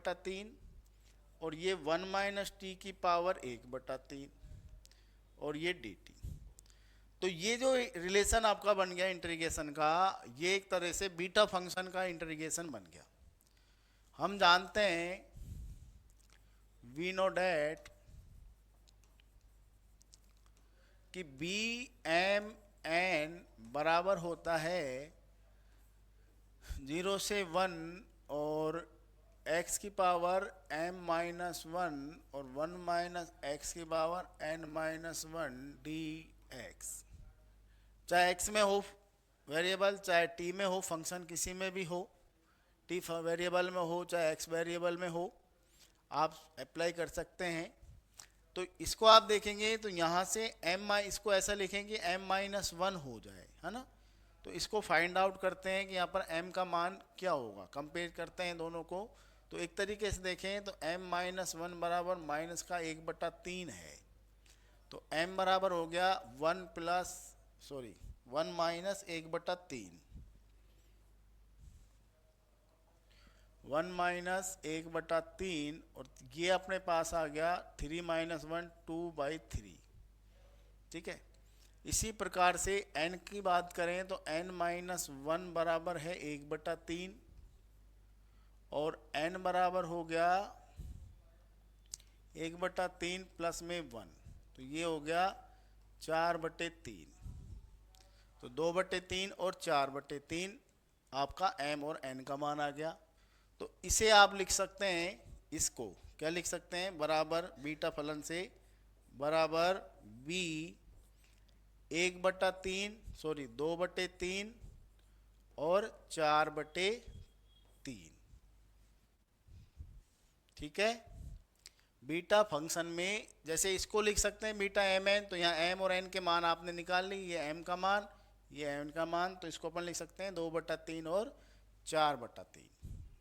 बटा 3 और ये 1 माइनस टी की पावर 1/3 और ये डी टी। तो ये जो रिलेशन आपका बन गया इंटीग्रेशन का, ये एक तरह से बीटा फंक्शन का इंटीग्रेशन बन गया। हम जानते हैं वी नो डैट कि बी एम एन बराबर होता है 0 से 1 और x की पावर m-1 और 1 माइनस एक्स की पावर n-1 डी एक्स। चाहे x में हो वेरिएबल, चाहे t में हो फंक्शन, किसी में भी हो, t वेरिएबल में हो चाहे x वेरिएबल में हो, आप अप्लाई कर सकते हैं। तो इसको आप देखेंगे तो यहाँ से इसको ऐसा लिखेंगे m-1 हो जाए, है ना। तो इसको फाइंड आउट करते हैं कि यहाँ पर m का मान क्या होगा, कंपेयर करते हैं दोनों को। तो एक तरीके से देखें तो m-1 बराबर माइनस का 1/3 है। तो m बराबर हो गया 1 माइनस 1/3, 1 माइनस 1/3 और ये अपने पास आ गया 3 माइनस 1 2/3। ठीक है। इसी प्रकार से n की बात करें तो n-1 बराबर है 1/3 और n बराबर हो गया 1/3 प्लस में 1, तो ये हो गया 4/3। तो 2/3 और 4/3 आपका m और n का मान आ गया। तो इसे आप लिख सकते हैं, इसको क्या लिख सकते हैं, बराबर बीटा फलन से बराबर b 2/3 और 4/3। ठीक है। बीटा फंक्शन में जैसे इसको लिख सकते हैं बीटा एम एन, तो यहाँ एम और एन के मान आपने निकाल ली, ये एम का मान ये एन का मान, तो इसको अपन लिख सकते हैं 2/3 और 4/3।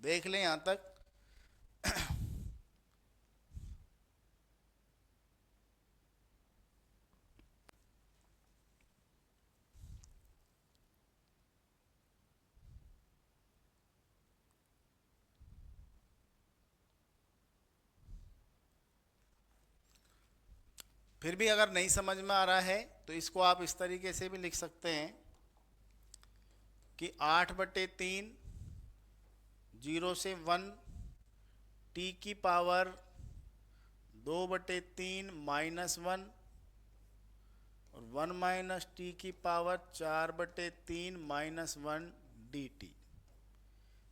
देख लें यहाँ तक। फिर भी अगर नहीं समझ में आ रहा है तो इसको आप इस तरीके से भी लिख सकते हैं कि 8/3 0 से 1 टी की पावर 2/3 -1 और 1 माइनस टी की पावर 4/3 -1 डी टी।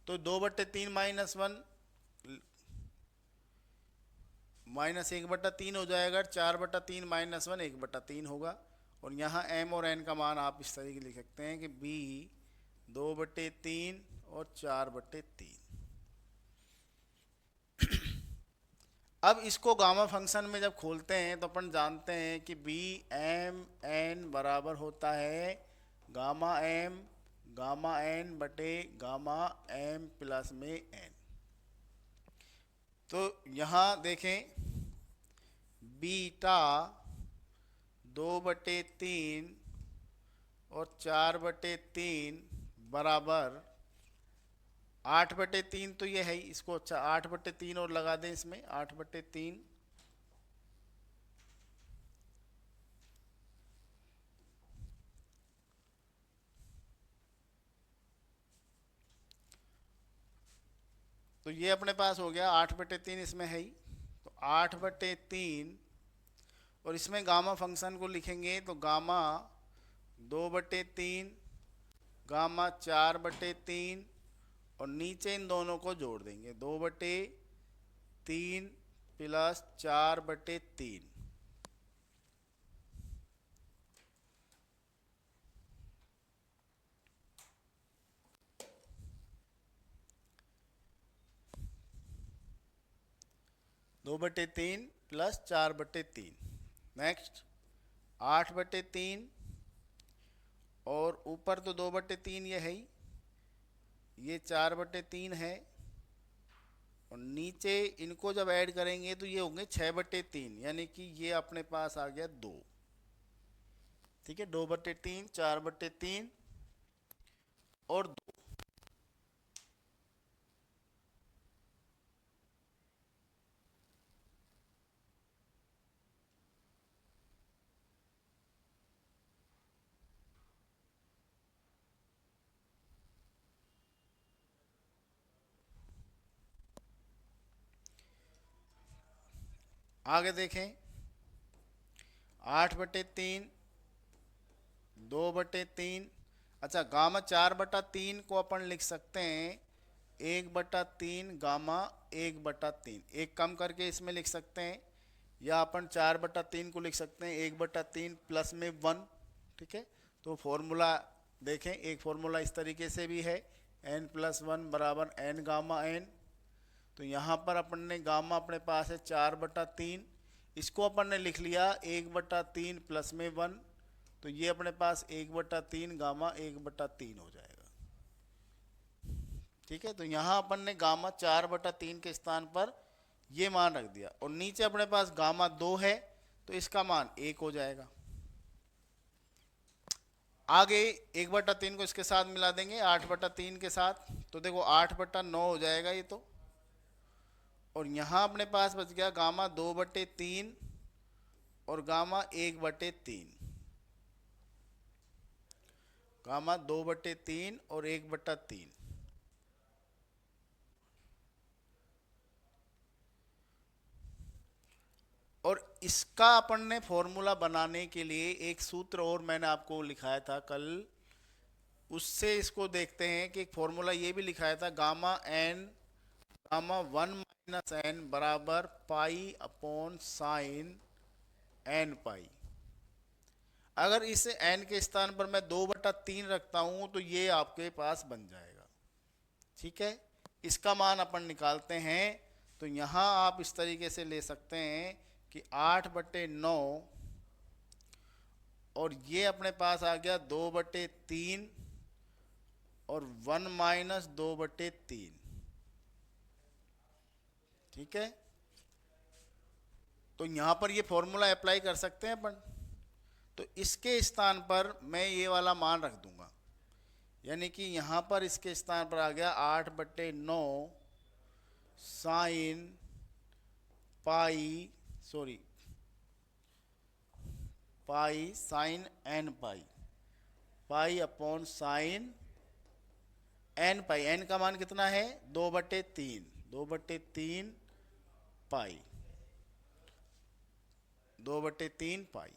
तो 2/3 -1 -1/3 हो जाएगा, 4/3 -1 1/3 होगा। और यहाँ m और n का मान आप इस तरीके लिख सकते हैं कि b 2/3 और 4/3। अब इसको गामा फंक्शन में जब खोलते हैं तो अपन जानते हैं कि बी एम एन बराबर होता है गामा एन बटे गामा एम प्लस में एन। तो यहाँ देखें बीटा 2/3 और 4/3 बराबर 8/3, तो ये है ही, इसको अच्छा 8/3 और लगा दें इसमें 8/3। तो ये अपने पास हो गया 8/3, इसमें है ही। तो 8/3 और इसमें गामा फंक्शन को लिखेंगे तो गामा 2/3 गामा 4/3 और नीचे इन दोनों को जोड़ देंगे 2/3 प्लस 4/3। दो बटे तीन प्लस 4/3। नेक्स्ट 8/3 और ऊपर तो 2/3 ये है ही, ये 4/3 है और नीचे इनको जब ऐड करेंगे तो ये होंगे 6/3, यानी कि ये अपने पास आ गया 2। ठीक है, 2/3 4/3 और 2। आगे देखें, 8/3, 2/3। अच्छा, गामा 4/3 को अपन लिख सकते हैं 1/3 गामा 1/3, एक कम करके इसमें लिख सकते हैं, या अपन 4/3 को लिख सकते हैं 1/3 प्लस में 1। ठीक है, तो फॉर्मूला देखें, एक फॉर्मूला इस तरीके से भी है, n+1 बराबर n गामा n। तो यहाँ पर अपन ने गामा अपने पास है 4/3, इसको अपन ने लिख लिया 1/3 प्लस में 1, तो ये अपने पास 1/3 गामा 1/3 हो जाएगा। ठीक है, तो यहाँ अपन ने गामा 4/3 के स्थान पर ये मान रख दिया, और नीचे अपने पास गामा 2 है, तो इसका मान 1 हो जाएगा। आगे 1/3 को इसके साथ मिला देंगे 8/3 के साथ, तो देखो 8/9 हो जाएगा ये तो। और यहाँ अपने पास बच गया गामा 2/3 और गामा 1/3, गामा 2/3 और 1/3। और इसका अपन ने फॉर्मूला बनाने के लिए एक सूत्र और मैंने आपको लिखाया था कल, उससे इसको देखते हैं कि एक फॉर्मूला ये भी लिखाया था, गामा 1 - n बराबर π/sin n पाई। अगर इस n के स्थान पर मैं 2/3 रखता हूं तो ये आपके पास बन जाएगा। ठीक है, इसका मान अपन निकालते हैं, तो यहां आप इस तरीके से ले सकते हैं कि 8/9, और ये अपने पास आ गया 2/3 और 1 - 2/3। ठीक है, तो यहां पर ये फॉर्मूला अप्लाई कर सकते हैं अपन। तो इसके स्थान पर मैं ये वाला मान रख दूंगा, यानी कि यहां पर इसके स्थान पर आ गया 8/9 साइन पाई साइन n पाई, π/sin n पाई। n का मान कितना है 2/3, 2/3 पाई, 2/3 पाई,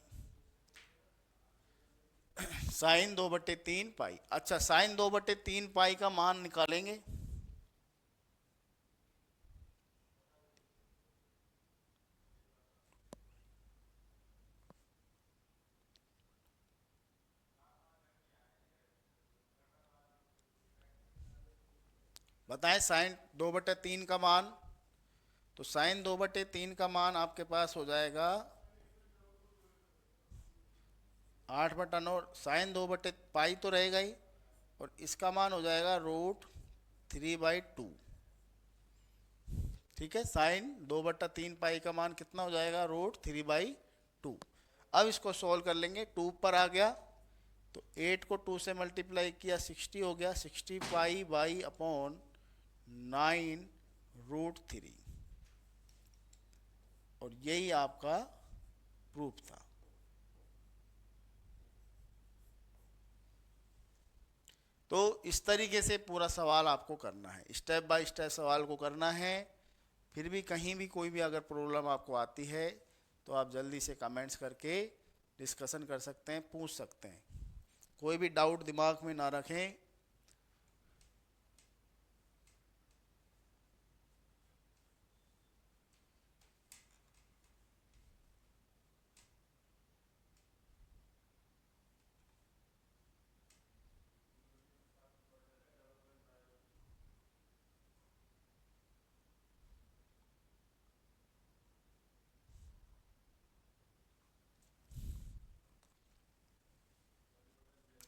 साइन 2/3 पाई। अच्छा, साइन 2/3 पाई का मान निकालेंगे, बताएं साइन 2/3 का मान। तो साइन 2/3 का मान आपके पास हो जाएगा 8/9, साइन 2/पाई तो रहेगा ही, और इसका मान हो जाएगा √3/2। ठीक है, साइन 2/3 पाई का मान कितना हो जाएगा √3/2। अब इसको सॉल्व कर लेंगे, 2 पर आ गया, तो 8 को 2 से मल्टीप्लाई किया 60 हो गया, 60π/9√3, और यही आपका प्रूफ था। तो इस तरीके से पूरा सवाल आपको करना है, स्टेप बाय स्टेप सवाल को करना है। फिर भी कहीं भी कोई भी अगर प्रॉब्लम आपको आती है तो आप जल्दी से कमेंट्स करके डिस्कशन कर सकते हैं, पूछ सकते हैं, कोई भी डाउट दिमाग में ना रखें।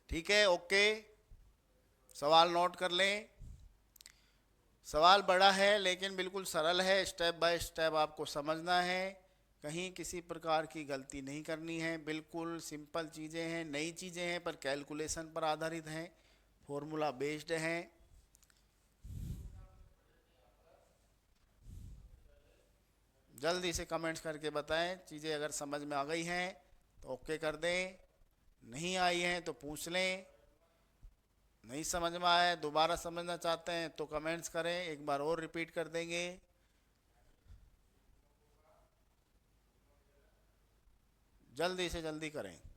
ठीक है, ओके, सवाल नोट कर लें। सवाल बड़ा है लेकिन बिल्कुल सरल है, स्टेप बाय स्टेप आपको समझना है, कहीं किसी प्रकार की गलती नहीं करनी है, बिल्कुल सिंपल चीज़ें हैं, नई चीज़ें हैं पर कैलकुलेशन पर आधारित हैं, फॉर्मूला बेस्ड हैं। जल्दी से कमेंट्स करके बताएं, चीज़ें अगर समझ में आ गई हैं तो ओके कर दें, नहीं आई हैं तो पूछ लें, नहीं समझ में आया दोबारा समझना चाहते हैं तो कमेंट्स करें, एक बार और रिपीट कर देंगे। जल्दी से जल्दी करें।